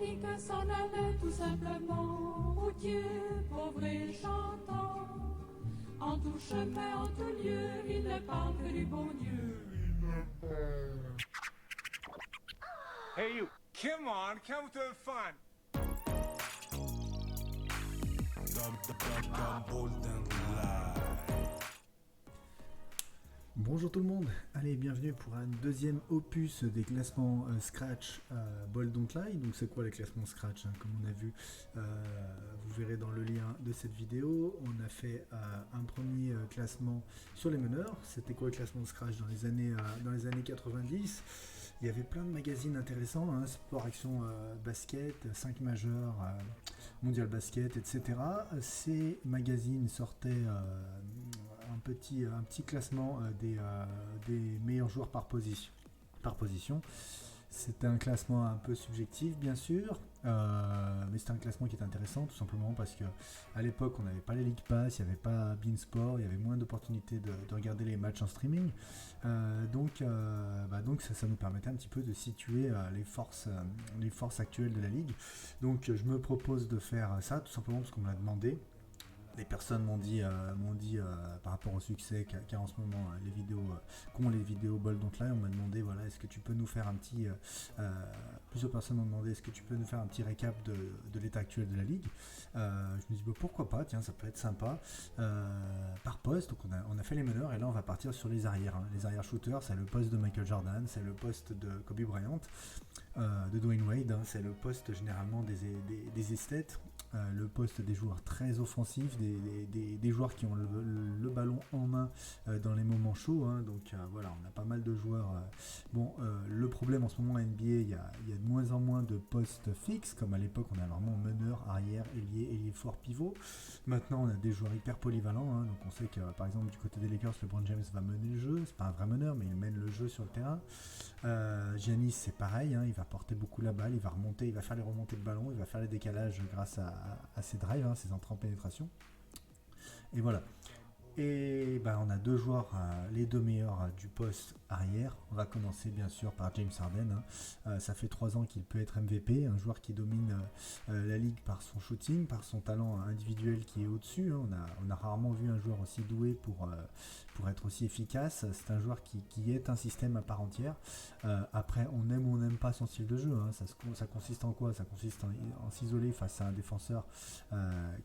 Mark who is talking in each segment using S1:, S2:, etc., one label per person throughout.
S1: Dominique s'en allait tout simplement, routier, pauvre et chantant. En tout chemin, en tout lieu, il ne parle que du bon Dieu.
S2: Hey you, come on, come to the fun.
S3: Bonjour tout le monde, allez bienvenue pour un deuxième opus des classements Scratch Bold Don't Lie. Donc c'est quoi les classements Scratch hein, comme on a vu, vous verrez dans le lien de cette vidéo. On a fait un premier classement sur les meneurs. C'était quoi le classement Scratch dans les années 90. Il y avait plein de magazines intéressants, hein, Sport Action Basket, 5 majeurs, Mondial Basket, etc. Ces magazines sortaient un petit classement des meilleurs joueurs par position. C'était un classement un peu subjectif bien sûr, mais c'était un classement qui était intéressant tout simplement parce que à l'époque on n'avait pas les League Pass, il n'y avait pas Beansport, il y avait moins d'opportunités de regarder les matchs en streaming, donc ça nous permettait un petit peu de situer les forces actuelles de la ligue. Donc je me propose de faire ça tout simplement parce qu'on me l'a demandé. Les personnes m'ont dit par rapport au succès qu'a en ce moment les vidéos Bold Don't Lie, on m'a demandé voilà, est-ce que tu peux nous faire un petit plusieurs personnes m'ont demandé est-ce que tu peux nous faire un petit récap de l'état actuel de la ligue. Je me dis pourquoi pas, tiens ça peut être sympa, par poste. Donc on a fait les meneurs et là on va partir sur les arrières, hein. Les arrières shooters, c'est le poste de Michael Jordan, c'est le poste de Kobe Bryant, de Dwayne Wade, hein. C'est le poste généralement des esthètes, le poste des joueurs très offensifs, des joueurs qui ont le ballon en main dans les moments chauds, hein. Donc voilà, on a pas mal de joueurs. Le problème en ce moment à NBA, il y a de moins en moins de postes fixes, comme à l'époque on a vraiment meneur, arrière, ailier fort, pivot. Maintenant on a des joueurs hyper polyvalents, hein. Donc on sait que par exemple du côté des Lakers, LeBron James va mener le jeu, c'est pas un vrai meneur mais il mène le jeu sur le terrain. Giannis c'est pareil, hein, il va porter beaucoup la balle, il va remonter, il va faire les remontées de ballon, il va faire les décalages grâce à ses drives, hein, ses entrées en pénétration. Et voilà. Et on a deux joueurs, les deux meilleurs du poste arrière. On va commencer bien sûr par James Harden, hein. Ça fait 3 ans qu'il peut être MVP, un joueur qui domine la ligue par son shooting, par son talent individuel qui est au-dessus, hein. On a rarement vu un joueur aussi doué pour être aussi efficace. C'est un joueur qui est un système à part entière. Après, on aime ou on n'aime pas son style de jeu, hein. Ça consiste en quoi? Ça consiste en s'isoler face à un défenseur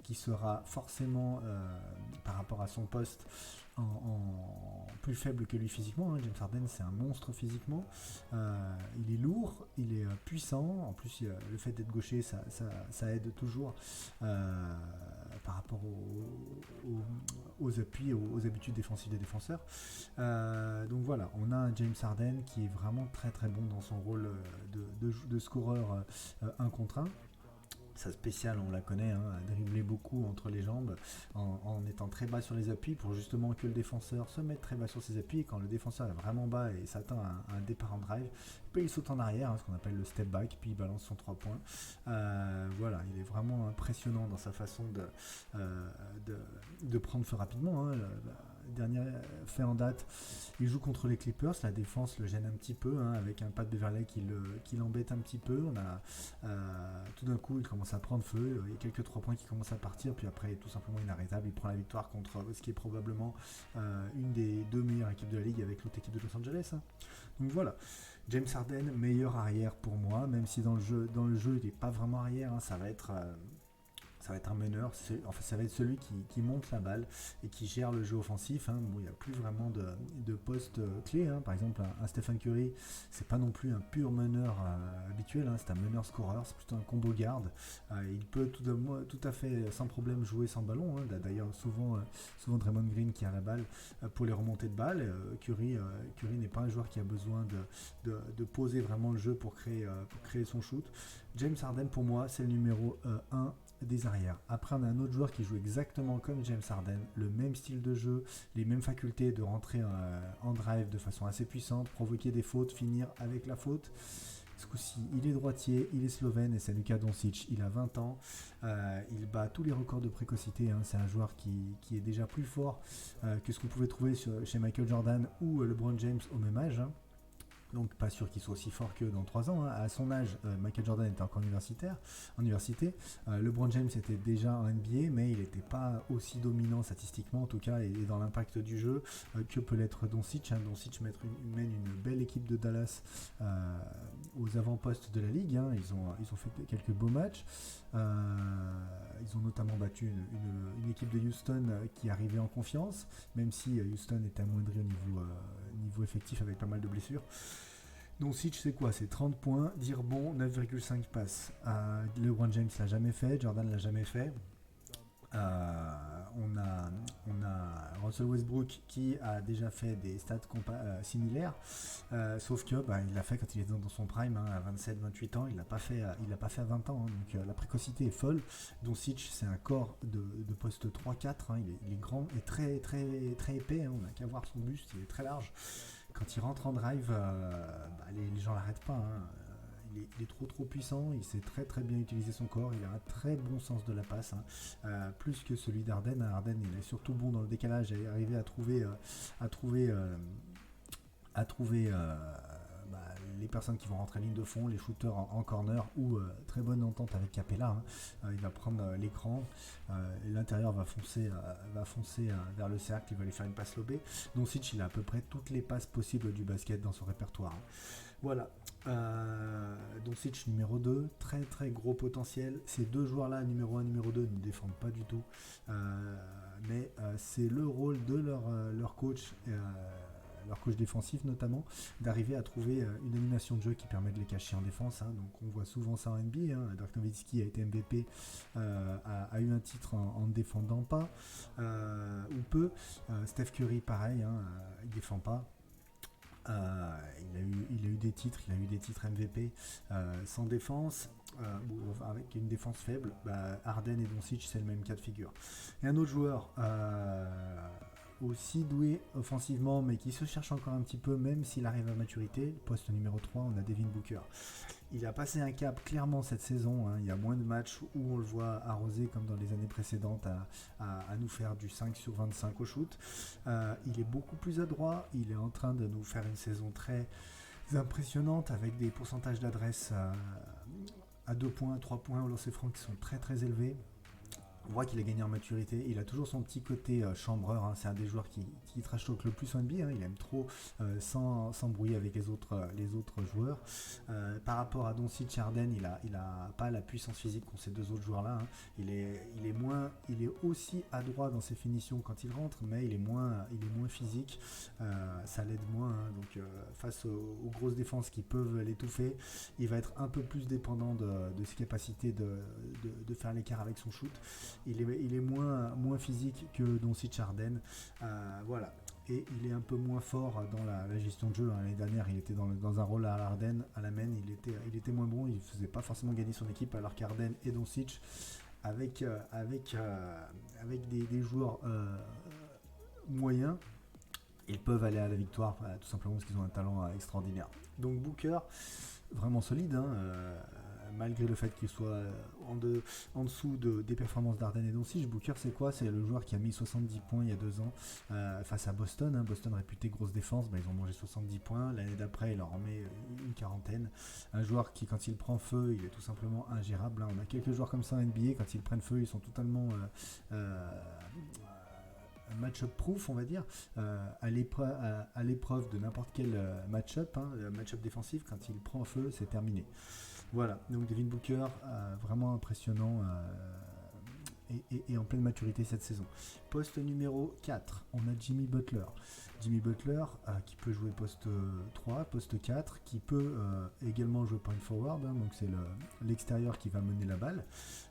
S3: qui sera forcément, par rapport à son poste, en plus faible que lui physiquement, hein. James Harden c'est un monstre physiquement, il est lourd, il est puissant, en plus le fait d'être gaucher ça aide toujours par rapport aux appuis, aux habitudes défensives des défenseurs. Donc voilà, on a un James Harden qui est vraiment très très bon dans son rôle de scoreur 1 contre 1. Sa spéciale, on la connaît, hein, à dribbler beaucoup entre les jambes en étant très bas sur les appuis pour justement que le défenseur se mette très bas sur ses appuis. Et quand le défenseur est vraiment bas et s'attend à un départ en drive, puis il saute en arrière, hein, ce qu'on appelle le step back, puis il balance son 3 points. Voilà, il est vraiment impressionnant dans sa façon de prendre feu rapidement, hein. Dernier fait en date, il joue contre les Clippers, la défense le gêne un petit peu, hein, avec un Pat Beverley qui l'embête un petit peu. On a tout d'un coup il commence à prendre feu, il y a quelques 3 points qui commencent à partir, puis après tout simplement inarrêtable, il prend la victoire contre ce qui est probablement une des 2 meilleures équipes de la ligue avec l'autre équipe de Los Angeles, hein. Donc voilà, James Harden, meilleur arrière pour moi, même si dans le jeu il n'est pas vraiment arrière, hein. Ça va être un meneur, ça va être celui qui monte la balle et qui gère le jeu offensif, hein. Bon, il n'y a plus vraiment de poste clé, hein. Par exemple, un Stephen Curry, c'est pas non plus un pur meneur habituel, hein. C'est un meneur scoreur, c'est plutôt un combo garde. Il peut tout à fait sans problème jouer sans ballon, hein. D'ailleurs, souvent Draymond Green qui a la balle pour les remontées de balles. Curry n'est pas un joueur qui a besoin de poser vraiment le jeu pour créer son shoot. James Harden, pour moi, c'est le numéro 1 des arrières. Après, on a un autre joueur qui joue exactement comme James Harden, le même style de jeu, les mêmes facultés de rentrer en drive de façon assez puissante, provoquer des fautes, finir avec la faute. Ce coup-ci, il est droitier, il est slovène et c'est Luka Doncic. Il a 20 ans, il bat tous les records de précocité, hein. C'est un joueur qui est déjà plus fort que ce qu'on pouvait trouver chez Michael Jordan ou LeBron James au même âge, hein. Donc pas sûr qu'il soit aussi fort que dans 3 ans. Hein. À son âge, Michael Jordan était encore en université. LeBron James était déjà en NBA, mais il n'était pas aussi dominant statistiquement en tout cas et dans l'impact du jeu que peut l'être Doncic. Hein. Doncic mène une belle équipe de Dallas aux avant-postes de la ligue. Hein. Ils ont fait quelques beaux matchs. Ils ont notamment battu une équipe de Houston qui arrivait en confiance, même si Houston était amoindri au niveau effectif avec pas mal de blessures. Doncic, c'est quoi? C'est 30 points, 10 rebonds, 9,5 passes. LeBron James l'a jamais fait, Jordan l'a jamais fait. On a Russell Westbrook qui a déjà fait des stats similaires, sauf que il l'a fait quand il était dans son prime, hein, à 27-28 ans. Il l'a pas fait à 20 ans, hein, donc la précocité est folle. Doncic, c'est un corps de poste 3-4, hein, il est grand et très très très épais, hein, on n'a qu'à voir son buste, il est très large. Quand il rentre en drive, les gens l'arrêtent pas. Hein. Il est trop puissant, il sait très très bien utiliser son corps, il a un très bon sens de la passe, hein, plus que celui d'Harden. Harden, il est surtout bon dans le décalage et arriver à trouver les personnes qui vont rentrer en ligne de fond, les shooters en corner ou très bonne entente avec Capella. Hein. Il va prendre l'écran, l'intérieur va foncer vers le cercle, il va lui faire une passe lobée. Doncic, il a à peu près toutes les passes possibles du basket dans son répertoire. Hein. Voilà. Doncic numéro 2, très très gros potentiel. Ces deux joueurs-là, numéro 1 numéro 2, ne défendent pas du tout. Mais c'est le rôle de leur coach. Leur coach défensif notamment, d'arriver à trouver une animation de jeu qui permet de les cacher en défense. Hein. Donc on voit souvent ça en NBA. Hein. Dirk Nowitzki a été MVP, a eu un titre en ne défendant pas ou peu. Steph Curry pareil, hein, il défend pas. Il a eu des titres MVP sans défense. Avec une défense faible. Harden et Doncic, c'est le même cas de figure. Et un autre joueur aussi doué offensivement, mais qui se cherche encore un petit peu, même s'il arrive à maturité. Poste numéro 3, on a Devin Booker. Il a passé un cap clairement cette saison. Hein. Il y a moins de matchs où on le voit arroser comme dans les années précédentes à nous faire du 5 sur 25 au shoot. Il est beaucoup plus adroit. Il est en train de nous faire une saison très impressionnante avec des pourcentages d'adresse à 2 points, 3 points au lancer franc qui sont très très élevés. On voit qu'il a gagné en maturité, il a toujours son petit côté chambreur, hein. C'est un des joueurs qui trash talk le plus en NBA, hein. Il aime trop s'embrouiller avec les autres joueurs. Par rapport à Doncic, Harden, il a pas la puissance physique qu'ont ces deux autres joueurs-là. Hein. Il est aussi adroit dans ses finitions quand il rentre, mais il est moins physique, ça l'aide moins. Hein. Donc face aux grosses défenses qui peuvent l'étouffer, il va être un peu plus dépendant de ses capacités de faire l'écart avec son shoot. Il est moins physique que Doncic, Harden, voilà. Et il est un peu moins fort dans la gestion de jeu. Hein. L'année dernière, il était dans un rôle à Harden, à la main, il était moins bon, il ne faisait pas forcément gagner son équipe, alors qu'Harden et Doncic, avec des joueurs moyens, ils peuvent aller à la victoire, tout simplement parce qu'ils ont un talent extraordinaire. Donc Booker, vraiment solide, hein, malgré le fait qu'il soit en dessous des performances d'Harden et Doncic. Booker, c'est quoi? C'est le joueur qui a mis 70 points il y a 2 ans face à Boston. Hein. Boston réputé grosse défense, ils ont mangé 70 points. L'année d'après, il leur en met une quarantaine. Un joueur qui, quand il prend feu, il est tout simplement ingérable. Hein. On a quelques joueurs comme ça en NBA, quand ils prennent feu, ils sont totalement match-up proof, on va dire, à l'épreuve de n'importe quel match-up, hein, match-up défensif. Quand il prend feu, c'est terminé. Voilà, donc Devin Booker, vraiment impressionnant et en pleine maturité cette saison. Poste numéro 4, on a Jimmy Butler. Jimmy Butler qui peut jouer poste 3, poste 4, qui peut également jouer point forward, hein, donc c'est l'extérieur qui va mener la balle,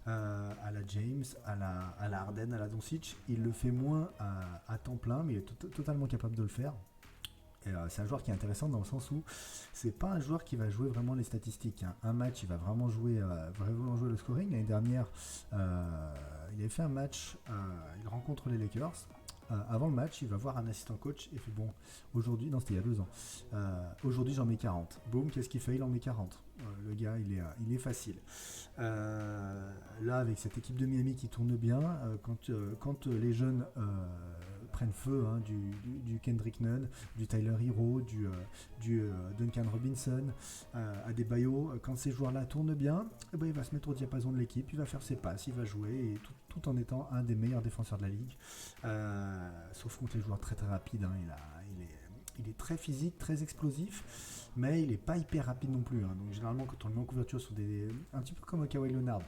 S3: à la James, à la Harden, à la Doncic. Il le fait moins à temps plein, mais il est totalement capable de le faire. Et c'est un joueur qui est intéressant dans le sens où c'est pas un joueur qui va jouer vraiment les statistiques. Hein. Un match, il va vraiment jouer le scoring. L'année dernière, il avait fait un match, il rencontre les Lakers. Avant le match, il va voir un assistant coach et fait bon, aujourd'hui, non, c'était il y a 2 ans. Aujourd'hui, j'en mets 40. Boum, qu'est-ce qu'il fait? Il en met 40. Le gars, il est facile. Là, avec cette équipe de Miami qui tourne bien, quand les jeunes prennent feu, hein, du Kendrick Nunn, du Tyler Hero, du Duncan Robinson, Adebayo. Quand ces joueurs-là tournent bien, eh ben, il va se mettre au diapason de l'équipe, il va faire ses passes, il va jouer, et tout en étant un des meilleurs défenseurs de la ligue. Sauf contre les joueurs très très rapides, hein, il est très physique, très explosif, mais il n'est pas hyper rapide non plus. Hein. Donc généralement, quand on le met en couverture sur un petit peu comme Kawhi Leonard,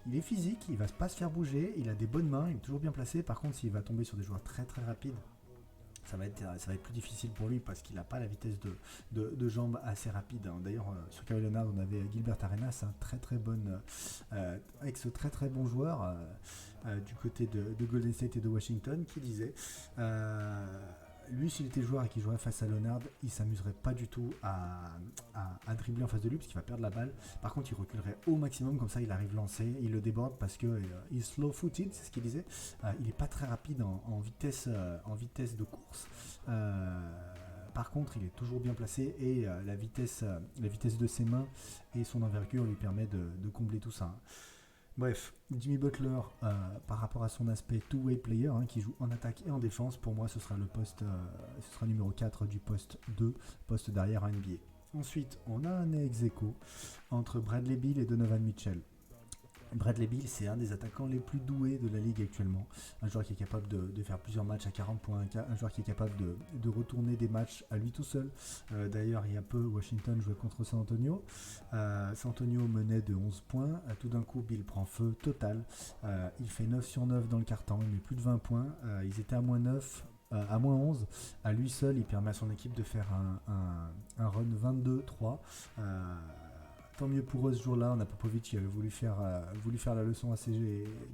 S3: il est physique, il va pas se faire bouger, il a des bonnes mains, il est toujours bien placé. Par contre, s'il va tomber sur des joueurs très très rapides, ça va être plus difficile pour lui parce qu'il n'a pas la vitesse de jambes assez rapide. Hein. D'ailleurs, sur Kawhi Leonard, on avait Gilbert Arenas, un très très bon joueur du côté de Golden State et de Washington, qui disait lui, s'il était joueur et qu'il jouerait face à Leonard, il s'amuserait pas du tout à dribbler en face de lui parce qu'il va perdre la balle. Par contre, il reculerait au maximum, comme ça il arrive lancé, il le déborde parce que il est slow-footed, c'est ce qu'il disait. Il est pas très rapide en vitesse de course. Par contre, il est toujours bien placé et la vitesse de ses mains et son envergure lui permet de combler tout ça. Hein. Bref, Jimmy Butler, par rapport à son aspect two-way player, hein, qui joue en attaque et en défense, pour moi ce sera ce sera numéro 4 du poste 2, poste derrière à NBA. Ensuite, on a un ex-aequo entre Bradley Beal et Donovan Mitchell. Bradley Beal, c'est un des attaquants les plus doués de la ligue actuellement. Un joueur qui est capable de faire plusieurs matchs à 40 points, un joueur qui est capable de retourner des matchs à lui tout seul. D'ailleurs, il y a peu, Washington jouait contre San Antonio. San Antonio menait de 11 points. Tout d'un coup, Beal prend feu total. Il fait 9 sur 9 dans le quart-temps, il met plus de 20 points. Ils étaient à moins 9. À moins 11, à lui seul, il permet à son équipe de faire un run 22-3. Tant mieux pour eux ce jour-là. On a Popovic qui avait voulu faire la leçon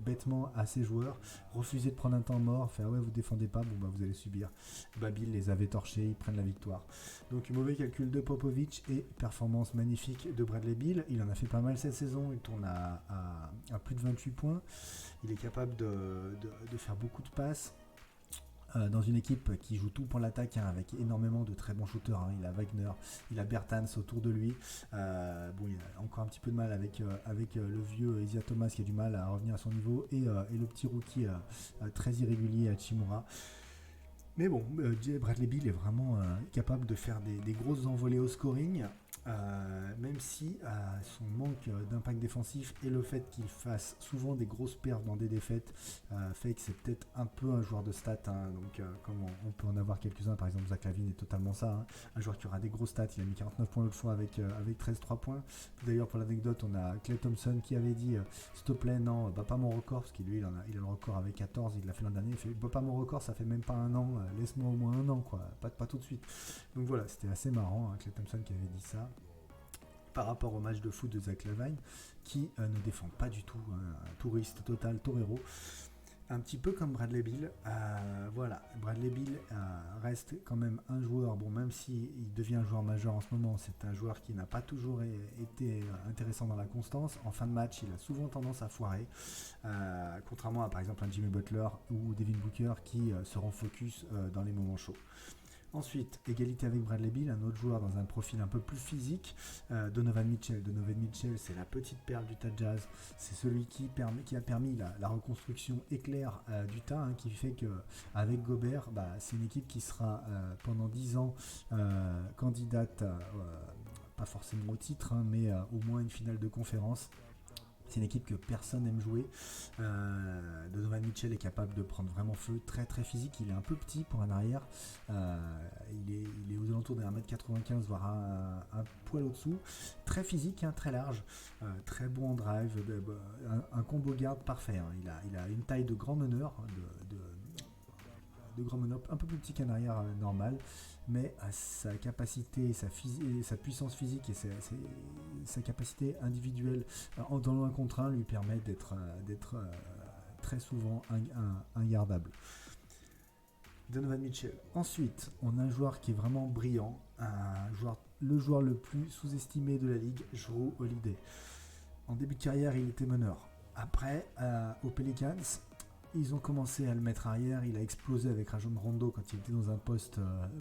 S3: bêtement à ses joueurs, refuser de prendre un temps mort, faire ouais vous défendez pas, bon bah vous allez subir. Babil les avait torchés, ils prennent la victoire. Donc mauvais calcul de Popovic et performance magnifique de Bradley Beal. Il en a fait pas mal cette saison, il tourne à plus de 28 points. Il est capable de faire beaucoup de passes. Dans une équipe qui joue tout pour l'attaque, hein, avec énormément de très bons shooters. Hein. Il a Wagner, il a Bertans autour de lui. Il a encore un petit peu de mal avec le vieux Isaiah Thomas qui a du mal à revenir à son niveau et le petit rookie très irrégulier à Chimura. Mais bon, Bradley Beal est vraiment capable de faire des grosses envolées au scoring. Même si son manque d'impact défensif et le fait qu'il fasse souvent des grosses pertes dans des défaites fait que c'est peut-être un peu un joueur de stats, hein. Donc comme on peut en avoir quelques-uns, par exemple Zach LaVine est totalement ça, hein. Un joueur qui aura des grosses stats. Il a mis 49 points l'autre fois avec 13-3 points. D'ailleurs, pour l'anecdote, on a Klay Thompson qui avait dit s'il te plaît, non, bats pas mon record, parce qu'il lui il a le record avec 14, il l'a fait l'an dernier, il fait bats pas mon record, ça fait même pas un an, laisse-moi au moins un an, quoi, pas tout de suite. Donc voilà, c'était assez marrant, hein, Klay Thompson qui avait dit ça par rapport au match de foot de Zach LaVine, qui ne défend pas du tout, un touriste total, torero, un petit peu comme Bradley Beal. Voilà, Bradley Beal reste quand même un joueur, bon, même s'il devient un joueur majeur en ce moment, c'est un joueur qui n'a pas toujours été intéressant dans la constance. En fin de match, il a souvent tendance à foirer, contrairement à par exemple un Jimmy Butler ou Devin Booker qui seront focus dans les moments chauds. Ensuite, égalité avec Bradley Beal, un autre joueur dans un profil un peu plus physique, Donovan Mitchell. Donovan Mitchell, c'est la petite perle du tas de Jazz. C'est celui qui a permis la reconstruction éclair du tas, hein, qui fait qu'avec Gobert, c'est une équipe qui sera pendant 10 ans candidate, pas forcément au titre, hein, mais au moins une finale de conférence. C'est une équipe que personne n'aime jouer. Donovan Mitchell est capable de prendre vraiment feu, très très physique. Il est un peu petit pour un arrière. Il est aux alentours de 1m95, voire un poil au-dessous. Très physique, hein, très large. Très bon en drive. Un combo garde parfait. Hein. Il a une taille de grand meneur. De grand meneur, un peu plus petit qu'un arrière normal. Mais sa capacité, sa puissance physique et sa capacité individuelle dans le 1 contre 1 lui permet d'être très souvent ingardable. Donovan Mitchell. Ensuite, on a un joueur qui est vraiment brillant, le joueur le plus sous-estimé de la ligue, Jrue Holiday. En début de carrière, il était meneur. Après, aux Pelicans, ils ont commencé à le mettre arrière. Il a explosé avec Rajon Rondo quand il était dans un poste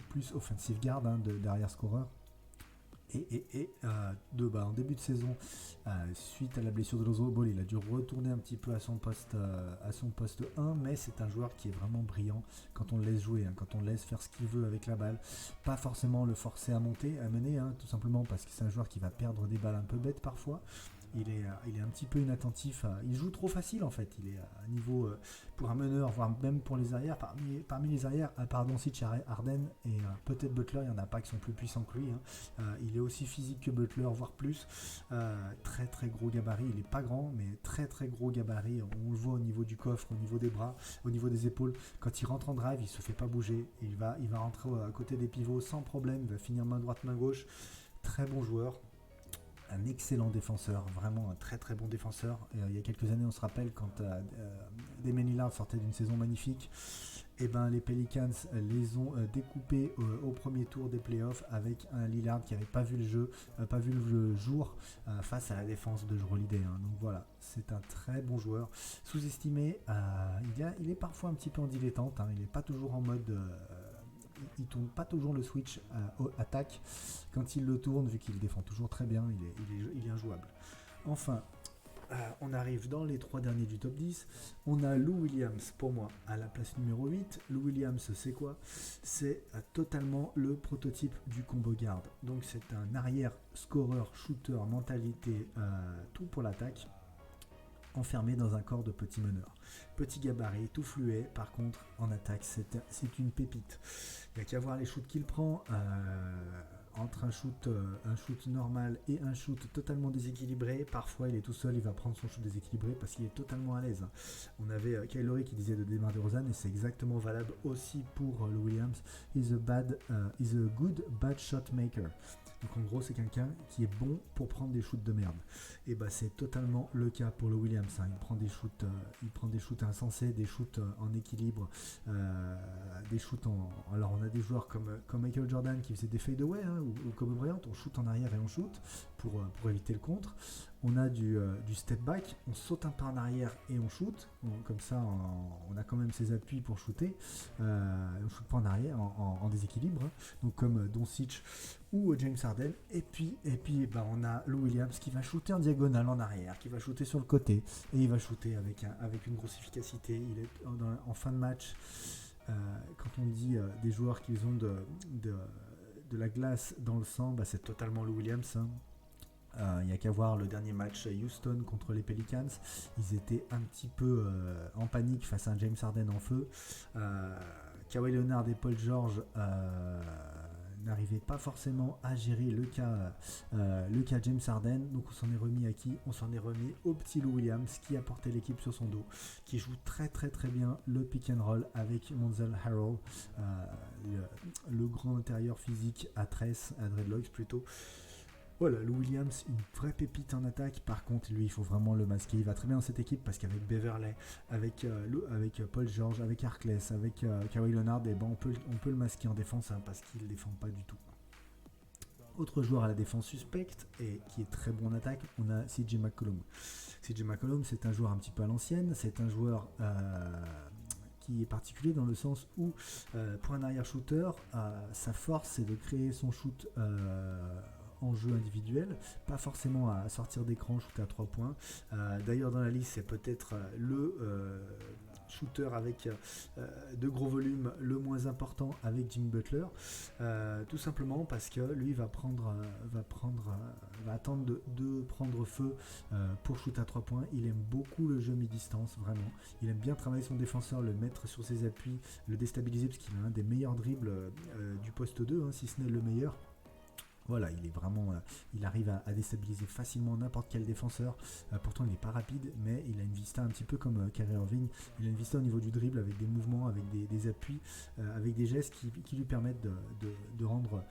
S3: plus offensive guard, hein, d'arrière scoreur. En début de saison, suite à la blessure de Lonzo Ball, il a dû retourner un petit peu à son poste 1, mais c'est un joueur qui est vraiment brillant quand on le laisse jouer, quand on le laisse faire ce qu'il veut avec la balle, pas forcément le forcer à monter, à mener, tout simplement parce que c'est un joueur qui va perdre des balles un peu bêtes parfois. Il est un petit peu inattentif, il joue trop facile en fait, il est à un niveau pour un meneur, voire même pour les arrières, parmi les arrières, à part Doncic, Harden et peut-être Butler, il n'y en a pas qui sont plus puissants que lui, il est aussi physique que Butler, voire plus, très très gros gabarit, il n'est pas grand, mais très très gros gabarit, on le voit au niveau du coffre, au niveau des bras, au niveau des épaules, quand il rentre en drive, il ne se fait pas bouger, il va rentrer à côté des pivots sans problème, il va finir main droite, main gauche, très bon joueur. Un excellent défenseur, vraiment un très très bon défenseur. Il y a quelques années, on se rappelle quand Damian Lillard sortait d'une saison magnifique, et les Pelicans les ont découpés au premier tour des playoffs avec un Lillard qui n'avait pas vu le jour face à la défense de Jrue Holiday. Donc voilà, c'est un très bon joueur, sous-estimé. Il est parfois un petit peu en dilettante, il n'est pas toujours en mode... il tourne pas toujours le switch attaque. Quand il le tourne, vu qu'il défend toujours très bien, il est injouable. Enfin, on arrive dans les 3 derniers du top 10. On a Lou Williams pour moi à la place numéro 8. Lou Williams, c'est quoi? C'est totalement le prototype du combo guard. Donc c'est un arrière scoreur, shooter, mentalité, tout pour l'attaque, enfermé dans un corps de petit meneur. Petit gabarit, tout fluet, par contre en attaque c'est une pépite. Il n'y a qu'à voir les shoots qu'il prend, entre un shoot normal et un shoot totalement déséquilibré. Parfois il est tout seul, il va prendre son shoot déséquilibré parce qu'il est totalement à l'aise. On avait Kyle Lowry qui disait de DeMar DeRozan, et c'est exactement valable aussi pour Lou Williams. He's a good bad shot maker. Donc en gros c'est quelqu'un qui est bon pour prendre des shoots de merde. Et c'est totalement le cas pour le Williams. Il prend des shoots insensés, des shoots en équilibre, des shoots alors on a des joueurs comme Michael Jordan qui faisait des fadeaway, ou Kobe Bryant, on shoot en arrière et on shoot pour éviter le contre. On a du step back, on saute un peu en arrière et on shoot. Comme ça, on a quand même ses appuis pour shooter. On shoot pas en arrière, en déséquilibre. Donc comme Doncic ou James Harden. Et puis on a Lou Williams qui va shooter en diagonale en arrière, qui va shooter sur le côté. Et il va shooter avec une grosse efficacité. Il est en fin de match. Quand on dit des joueurs qui ont de la glace dans le sang, c'est totalement Lou Williams. Il n'y a qu'à voir le dernier match Houston contre les Pelicans. Ils étaient un petit peu en panique face à un James Harden en feu. Kawhi Leonard et Paul George n'arrivaient pas forcément à gérer le cas James Harden. Donc on s'en est remis à qui? On s'en est remis au petit Lou Williams qui a porté l'équipe sur son dos, qui joue très très très bien le pick and roll avec Monzell Harrell, le grand intérieur physique à tresse, à dreadlocks plutôt. Voilà, Lou Williams, une vraie pépite en attaque. Par contre, lui, il faut vraiment le masquer. Il va très bien dans cette équipe parce qu'avec Beverley, avec Paul George, avec Harkless, avec Kawhi Leonard, on peut le masquer en défense parce qu'il ne défend pas du tout. Autre joueur à la défense suspecte et qui est très bon en attaque, on a CJ McCollum. CJ McCollum, c'est un joueur un petit peu à l'ancienne. C'est un joueur qui est particulier dans le sens où, pour un arrière shooter, sa force, c'est de créer son shoot en jeu individuel, pas forcément à sortir d'écran, shooter à 3 points. D'ailleurs dans la liste c'est peut-être le shooter avec de gros volumes le moins important avec Jimmy Butler, tout simplement parce que lui va attendre de prendre feu pour shooter à 3 points. Il aime beaucoup le jeu mi-distance, vraiment. Il aime bien travailler son défenseur, le mettre sur ses appuis, le déstabiliser parce qu'il a un des meilleurs dribbles du poste 2, si ce n'est le meilleur. Voilà, il arrive à déstabiliser facilement n'importe quel défenseur. Pourtant, il n'est pas rapide, mais il a une vista un petit peu comme Kyrie Irving. Il a une vista au niveau du dribble avec des mouvements, avec des appuis, avec des gestes qui lui permettent de rendre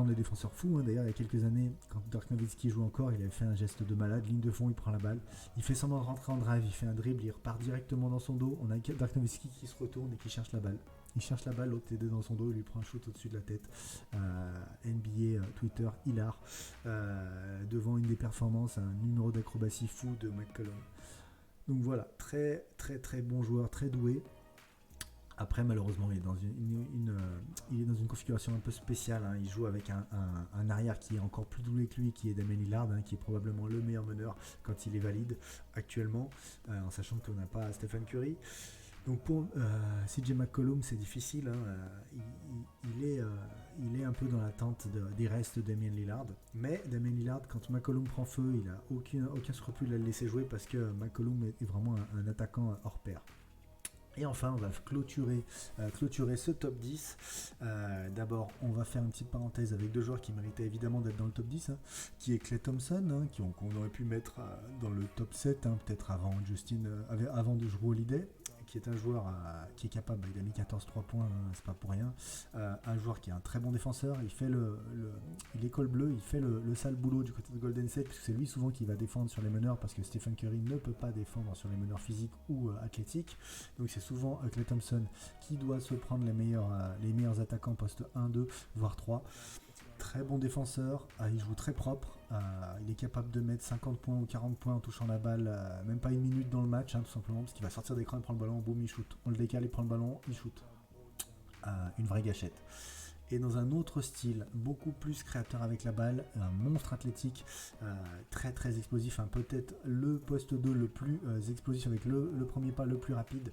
S3: le défenseur fou. D'ailleurs, il y a quelques années, quand Dirk Nowitzki joue encore, il avait fait un geste de malade, ligne de fond, il prend la balle, il fait semblant de rentrer en drive, il fait un dribble, il repart directement dans son dos. On a Dirk Nowitzki qui se retourne et qui cherche la balle. Il cherche la balle, l'autre est dans son dos, il lui prend un shoot au-dessus de la tête. NBA, Twitter, hilar. Devant une des performances, un numéro d'acrobatie fou de McCollum. Donc voilà, très très très bon joueur, très doué. Après, malheureusement, il est dans il est dans une configuration un peu spéciale. Hein. Il joue avec un arrière qui est encore plus doué que lui, qui est Damian Lillard, hein, qui est probablement le meilleur meneur quand il est valide actuellement, en sachant qu'on n'a pas Stephen Curry. Donc pour CJ McCollum, c'est difficile. Hein. Il est un peu dans l'attente des restes de Damian Lillard. Mais Damian Lillard, quand McCollum prend feu, il n'a aucun scrupule à le laisser jouer parce que McCollum est vraiment un attaquant hors pair. Et enfin, on va clôturer ce top 10. D'abord, on va faire une petite parenthèse avec deux joueurs qui méritaient évidemment d'être dans le top 10, hein, qui est Klay Thompson, hein, qu'on aurait pu mettre dans le top 7, hein, peut-être avant avant de Jrue Holiday, qui est un joueur qui est capable, il a mis 14-3 points, hein, c'est pas pour rien, un joueur qui est un très bon défenseur, il est col bleu, il fait le sale boulot du côté de Golden State, puisque c'est lui souvent qui va défendre sur les meneurs, parce que Stephen Curry ne peut pas défendre sur les meneurs physiques ou athlétiques, donc c'est souvent Klay Thompson qui doit se prendre les meilleurs attaquants poste 1, 2, voire 3. Très bon défenseur, il joue très propre, il est capable de mettre 50 points ou 40 points en touchant la balle, même pas une minute dans le match, hein, tout simplement, parce qu'il va sortir d'écran, il prend le ballon, boum, il shoot. On le décale, il prend le ballon, il shoot. Une vraie gâchette. Et dans un autre style, beaucoup plus créateur avec la balle, un monstre athlétique, très très explosif, hein, peut-être le poste 2 le plus explosif avec le premier pas le plus rapide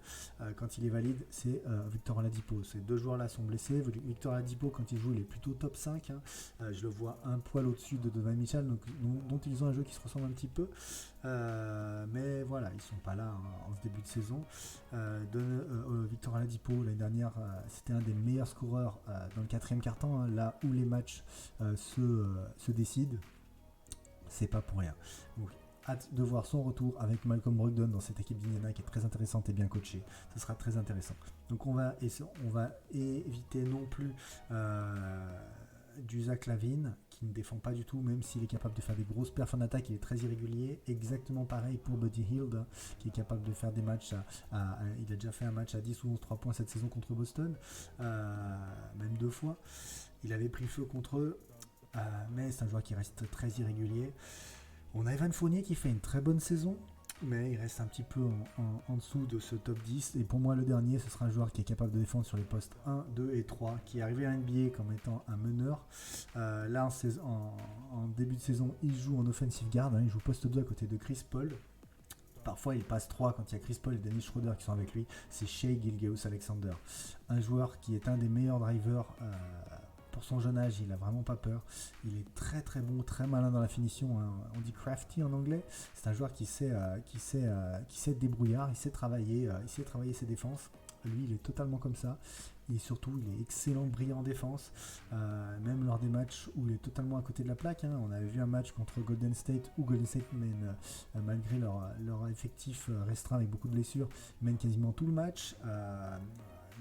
S3: quand il est valide, c'est Victor Oladipo. Ces deux joueurs-là sont blessés. Victor Oladipo, quand il joue, il est plutôt top 5. Hein. Je le vois un poil au-dessus de Donovan Mitchell, dont ils ont un jeu qui se ressemble un petit peu. Mais voilà, ils sont pas là hein, en ce début de saison. Victor Oladipo, l'année dernière, c'était un des meilleurs scoreurs dans le quatrième quart-temps, hein, là où les matchs se décident. C'est pas pour rien. Donc, hâte de voir son retour avec Malcolm Brogdon dans cette équipe d'Indiana qui est très intéressante et bien coachée. Ce sera très intéressant. Donc on va éviter non plus du Zach LaVine qui ne défend pas du tout, même s'il est capable de faire des grosses perfs en attaque, il est très irrégulier. Exactement pareil pour Buddy Hield, hein, qui est capable de faire des matchs il a déjà fait un match à 10 ou 11 3 points cette saison contre Boston, même 2 fois. Il avait pris feu contre eux, mais c'est un joueur qui reste très irrégulier. On a Evan Fournier qui fait une très bonne saison, mais il reste un petit peu en dessous de ce top 10. Et pour moi, le dernier, ce sera un joueur qui est capable de défendre sur les postes 1, 2 et 3, qui est arrivé à NBA comme étant un meneur. Là, en début de saison, il joue en offensive guard, hein, il joue poste 2 à côté de Chris Paul. Parfois, il passe 3 quand il y a Chris Paul et Dennis Schroeder qui sont avec lui. C'est Shai Gilgeous-Alexander, un joueur qui est un des meilleurs drivers. Pour son jeune âge, il a vraiment pas peur. Il est très très bon, très malin dans la finition. Hein. On dit crafty en anglais. C'est un joueur qui sait être débrouillard, il sait travailler ses défenses. Lui, il est totalement comme ça. Et surtout, il est excellent, brillant en défense. Même lors des matchs où il est totalement à côté de la plaque. Hein. On avait vu un match contre Golden State où Golden State mène, malgré leur effectif restreint avec beaucoup de blessures, mène quasiment tout le match.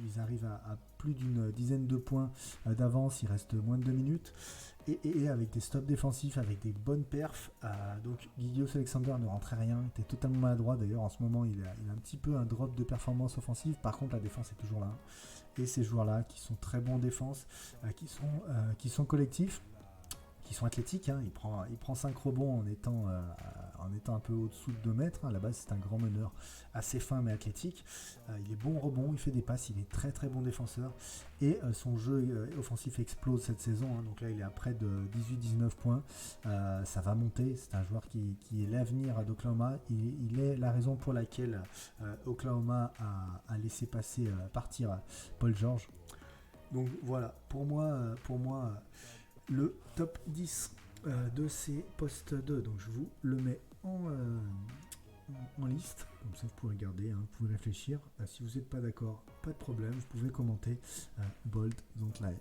S3: Ils arrivent à plus d'une dizaine de points d'avance, il reste moins de 2 minutes, et avec des stops défensifs, avec des bonnes perfs. Donc Gilgeous-Alexander ne rentrait rien, il était totalement maladroit. D'ailleurs en ce moment il a un petit peu un drop de performance offensive, par contre la défense est toujours là. Et ces joueurs-là qui sont très bons en défense, qui sont collectifs, qui sont athlétiques, hein. Il prend 5 rebonds en étant un peu au-dessous de 2 mètres. À la base, c'est un grand meneur, assez fin mais athlétique. Il est bon rebond, il fait des passes, il est très très bon défenseur. Et son jeu offensif explose cette saison. Hein. Donc là, il est à près de 18-19 points. Ça va monter. C'est un joueur qui est l'avenir d'Oklahoma. Il est la raison pour laquelle Oklahoma a laissé partir Paul George. Donc voilà, pour moi le top 10 de ces postes 2, donc je vous le mets en liste, comme ça vous pouvez regarder, hein, vous pouvez réfléchir. Si vous n'êtes pas d'accord, pas de problème, vous pouvez commenter bold, don't lie.